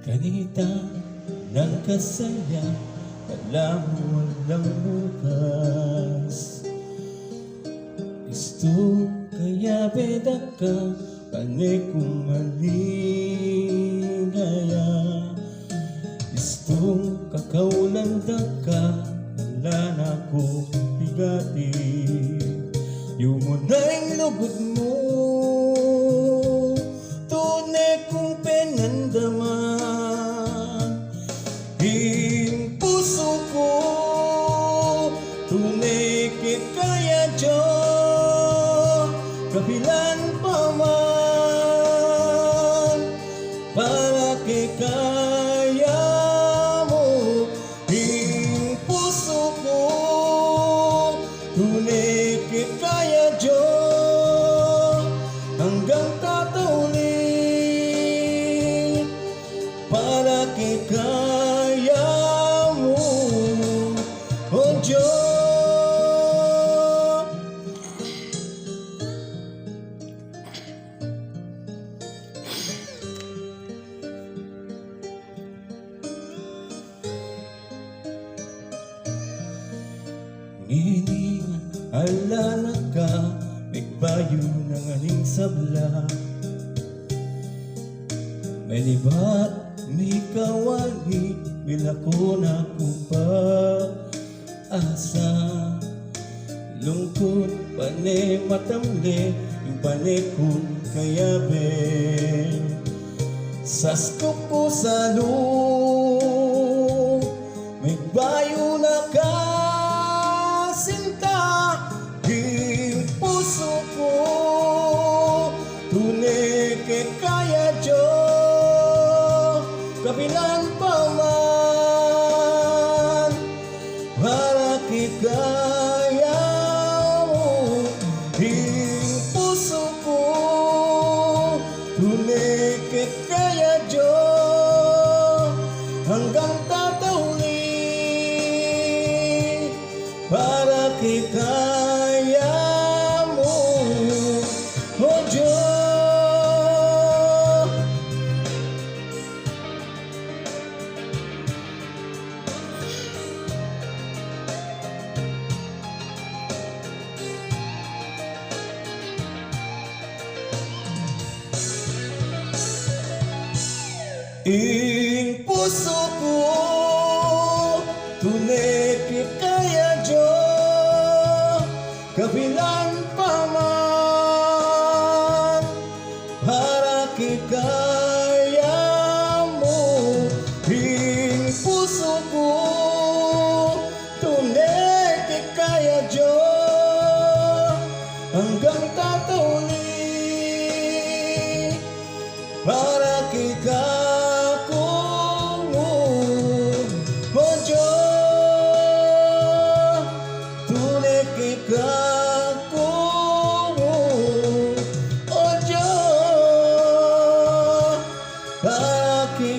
Kanita ng kasaya, alam mo walang bukas. Gusto kaya beda ka, panay kong maligaya. Gusto kakaulanda ka, wala na ko bigati. Yung muna'y lugod mo, tunay kong pinandaman. Yung puso ko, tunay kit kaya Diyos, kabilan pa man, para kay kaya mo. Yung puso ko, tunay kit kaya Diyos, hanggang tatawid, para kay kaya mo, O Diyos. Nginingan, alala ka, nagbayo ng aning sabla. May libat, may kawali, milako na kong pag-asa. Lungkot, panay matamli, yung panay kong kayabe. Saskop ko sa loob, may bayo na kasinta. Yung puso ko, tunay kay kaya Diyos, kabilang pa man, para kay kaya mo. Yung puso ko, tunay kay kaya Diyos, hanggang tatawid, para kay kaya mo, O Diyos. Ing puso ko, tunay kay kaya Diyos, kabilang pa man, para kay kaya mo. Ing puso ko, tunay kay kaya Diyos, hanggang tatawid, para kay kaya kako, O Diyos, para kay